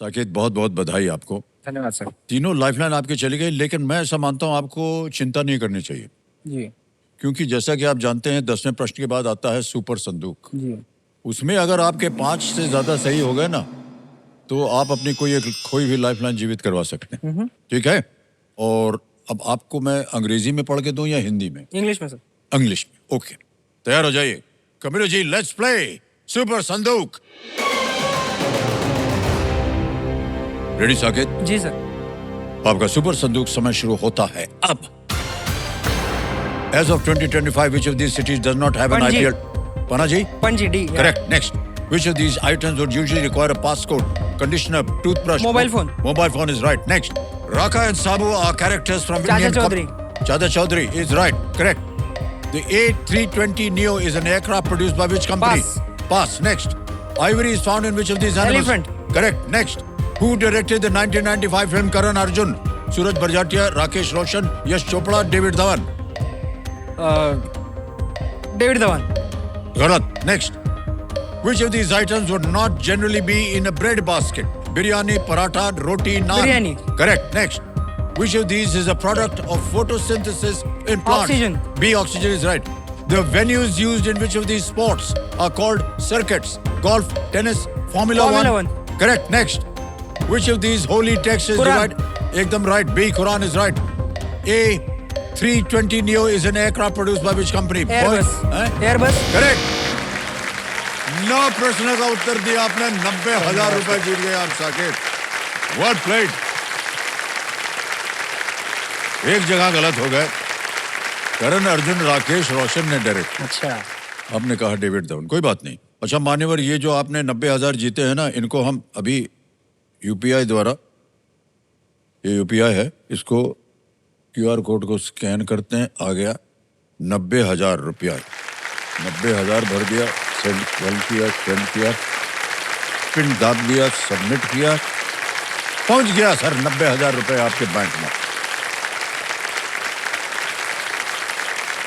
साकेत, बहुत बहुत बधाई आपको। धन्यवाद सर। तीनों लाइफलाइन आपकी चली गई, लेकिन मैं ऐसा मानता हूं आपको चिंता नहीं करनी चाहिए, जी क्योंकि जैसा कि आप जानते हैं 10वें प्रश्न के बाद आता है सुपर संदूक। जी उसमें अगर आपके 5 से ज्यादा सही हो गए ना, तो आप अपनी कोई एक खोई हुई लाइफलाइन जीवित करवा सकते हैं। ठीक है? और अब आपको मैं अंग्रेजी में पढ़ के दूं या हिंदी में? इंग्लिश में सर। इंग्लिश में। ओके, तैयार हो जाइए। Kabir ji, let's play super संदूक। रेडी साकेत? जी सर। आपका सुपर संदूक समय शुरू होता है अब। As of 2025, which of these cities does not have an Panji. IPL? Panaji? Panji D. Yeah. Correct. Next. Which of these items would usually require a passcode? Conditioner, toothbrush. Mobile phone. Mobile phone is right. Next. Raka and Sabu are characters from Chacha Indian. Chaudhary. Chacha Chaudhary is right. Correct. The A320 Neo is an aircraft produced by which company? Pass. Pass. Next. Ivory is found in which of these animals? Elephant. Correct. Next. Who directed the 1995 film Karan Arjun? Suraj Barjatya, Rakesh Roshan, Yash Chopra, David Dhawan. David Dhawan. गलत। Next. Which of these items would not generally be in a bread basket? Biryani, paratha, roti, naan. Biryani. Correct. Next. Which of these is a product of photosynthesis in plants? Oxygen. B. Oxygen is right. The venues used in which of these sports are called circuits? Golf, tennis, Formula One. Correct. Next. Which of these holy texts is Quran. divided? Ekdam right. B. Quran is right. A. 320 Neo is an aircraft produced by which company? Airbus. Airbus. Correct. 9 प्रश्नों का उत्तर दिया आपने, 90,000 रुपए जीत गए आप Saket. Word played. एक जगह गलत हो गए। करण अर्जुन राकेश रोशन ने डायरेक्ट। अच्छा। आपने कहा डेविड धवन, कोई बात नहीं। अच्छा मान्यवर, ये जो आपने 90,000 जीते हैं ना, इनको हम अभी यूपीआई द्वारा, ये यूपीआई है, इसको QR कोड को स्कैन करते हैं, आ गया 90,000 रुपया। 90,000 भर दिया, सेंड किया, पिन दाब दिया, सबमिट किया, पहुंच गया सर 90,000 रुपए आपके बैंक में।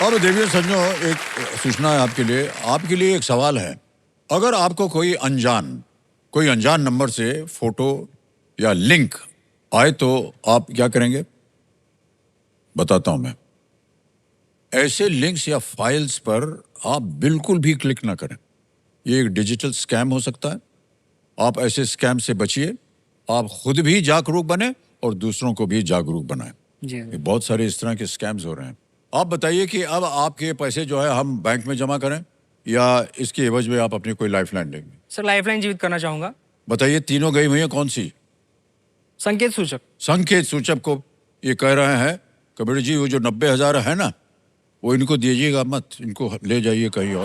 और देवियों सज्जनों, एक सूचना है आपके लिए एक सवाल है। अगर आपको कोई अनजान नंबर से फोटो या लिंक आए तो आप क्या करेंगे? बताता हूं मैं। ऐसे लिंक्स या फाइल्स पर आप बिल्कुल भी क्लिक ना करें। ये एक डिजिटल स्कैम हो सकता है। आप ऐसे स्कैम से बचिए। आप खुद भी जागरूक बने और दूसरों को भी जागरूक बनाएं। जी। बहुत सारे इस तरह के स्कैम्स हो रहे हैं। आप बताइए कि अब आपके पैसे जो है हम बैंक में जमा करें या इसके एवज में आप अपनी कोई लाइफलाइन लेंगे? सर लाइफलाइन जीवित करना चाहूंगा। बताइए, तीनों गई हुई है, कौन सी? संकेत सूचक। संकेत सूचक को ये कह रहे हैं कबीर जी, वो जो 90,000 है ना, वो इनको दीजिएगा मत, इनको ले जाइए कहीं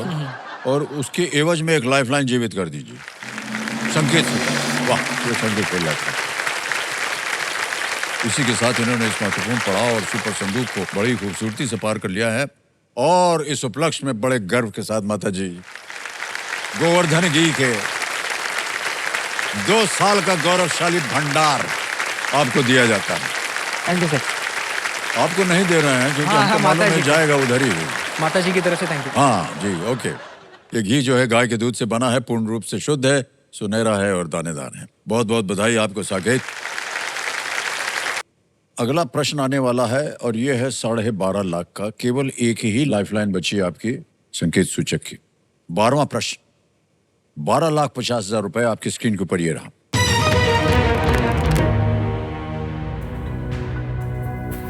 और उसके एवज में एक लाइफलाइन जीवित कर दीजिए। संकेत सूचक, वाह, ये संकेत को लाइफलाइन। इसी के साथ इन्होंने इस महत्वपूर्ण पड़ाव और सुपर संदूक को बड़ी खूबसूरती से पार कर लिया है। और इस उपलक्ष्य में बड़े गर्व के साथ माता जी गोवर्धन जी के 2 साल का गौरवशाली भंडार आपको दिया जाता है। Thank you sir. आपको नहीं दे रहे हैं क्योंकि हमको मालूम है जाएगा उधर ही। माता जी की तरफ से थैंक यू। हाँ जी, ओके। ये घी जो है गाय के दूध से बना है, पूर्ण रूप से शुद्ध है, सुनहरा है और दानेदार है। बहुत बहुत बधाई आपको साकेत। अगला प्रश्न आने वाला है और ये है 12.5 लाख का। केवल एक ही लाइफलाइन बची है आपकी संकेत सूचक की। 12वां प्रश्न, 12,50,000 रुपए आपकी स्क्रीन के ऊपर ये रहा।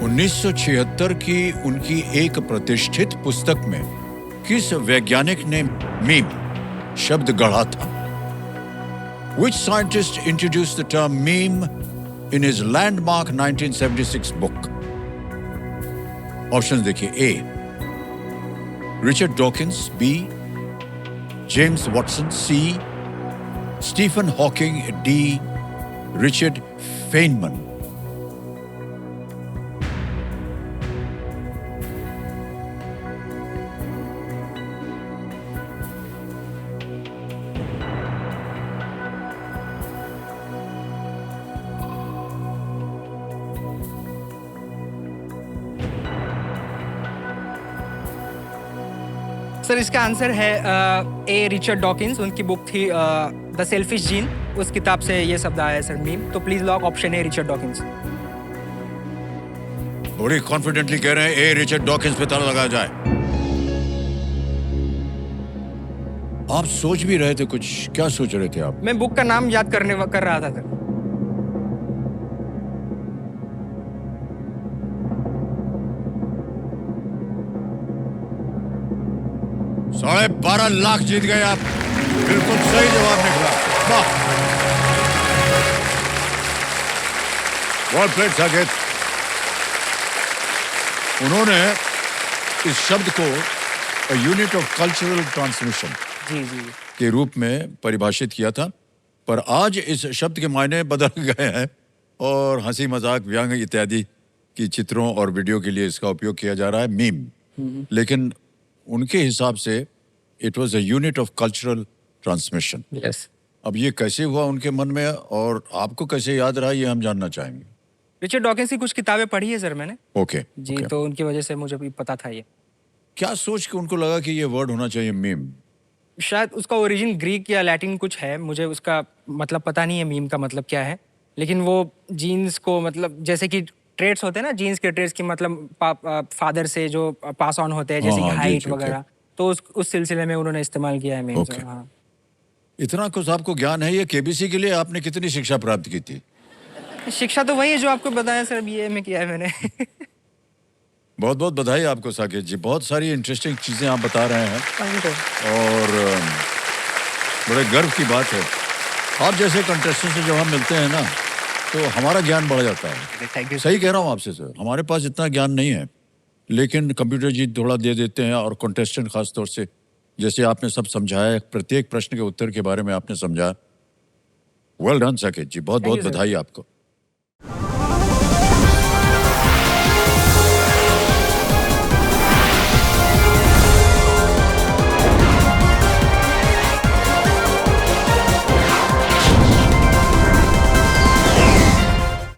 1976 की उनकी एक प्रतिष्ठित पुस्तक में किस वैज्ञानिक ने मीम शब्द गढ़ा था? Which scientist introduced the term meme in his landmark 1976 book? Options देखिए। A. Richard Dawkins, B. James Watson, C. Stephen Hawking, D. Richard Feynman. Sir sir इसका आंसर है ए रिचर्ड डॉकिंस, उनकी बुक थी द सेल्फिश जीन, उस किताब से ये शब्द आया है सर मीम। तो please lock option A Richard Dawkins. बड़ी कॉन्फिडेंटली कह रहे हैं ए रिचर्ड डॉकिंस पे ताला लगाया जाए। आप सोच भी रहे थे कुछ, क्या सोच रहे थे आप? मैं बुक का नाम याद कर रहा था सर। $12.5 लाख जीत गए आप। बिल्कुल सही जवाब निकला। वाह, वेल प्लेड साकेत। उन्होंने इस शब्द को यूनिट ऑफ कल्चरल ट्रांसमिशन जी जी के रूप में परिभाषित किया था, पर आज इस शब्द के मायने बदल गए हैं और हंसी मजाक, व्यंग इत्यादि की चित्रों और वीडियो के लिए इसका उपयोग किया जा रहा है, मीम। लेकिन उनके हिसाब से it was a unit of cultural transmission. Yes. अब ये कैसे हुआ उनके मन में और आपको कैसे याद रहा, ये हम जानना चाहेंगे। रिचर्ड डॉकिंस की कुछ किताबें पढ़ी है सर मैंने। ओके जी, तो उनकी वजह से मुझे भी पता था ये। क्या सोच के उनको लगा कि ये वर्ड होना चाहिए, मीम? शायद उसका ओरिजिन ग्रीक या लैटिन कुछ है, मुझे उसका मतलब पता नहीं है मीम का मतलब क्या है। लेकिन वो जीन्स को, मतलब जैसे कि ट्रेड्स होते हैं ना, जीन्स के ट्रेड्स की मतलब फादर से जो पास ऑन होते हैं, जैसे हाँ, कि जी, हाइट जी, ओके। वगैरह, तो उस सिलसिले में उन्होंने इस्तेमाल किया है मीम। ओके। हाँ। इतना कुछ आपको ज्ञान है, ये केबीसी के लिए आपने कितनी शिक्षा प्राप्त की थी? शिक्षा तो वही है जो आपको बताया सर, बीए में किया है मैंने। बहुत बहुत बधाई आपको साकेत जी, बहुत सारी इंटरेस्टिंग चीजें आप बता रहे हैं Thank you. और बड़े गर्व की बात है। आप जैसे कंटेस्टेंट से जब हम मिलते हैं ना, तो हमारा ज्ञान बढ़ जाता है। Thank you. सही कह रहा हूँ आपसे सर, हमारे पास इतना ज्ञान नहीं है, लेकिन कंप्यूटर जी थोड़ा दे देते हैं और कंटेस्टेंट खास तौर से, जैसे आपने सब समझाया, प्रत्येक प्रश्न के उत्तर के बारे में आपने समझा। वेल डन साकेत जी, बहुत Thank बहुत you, sir. बधाई आपको।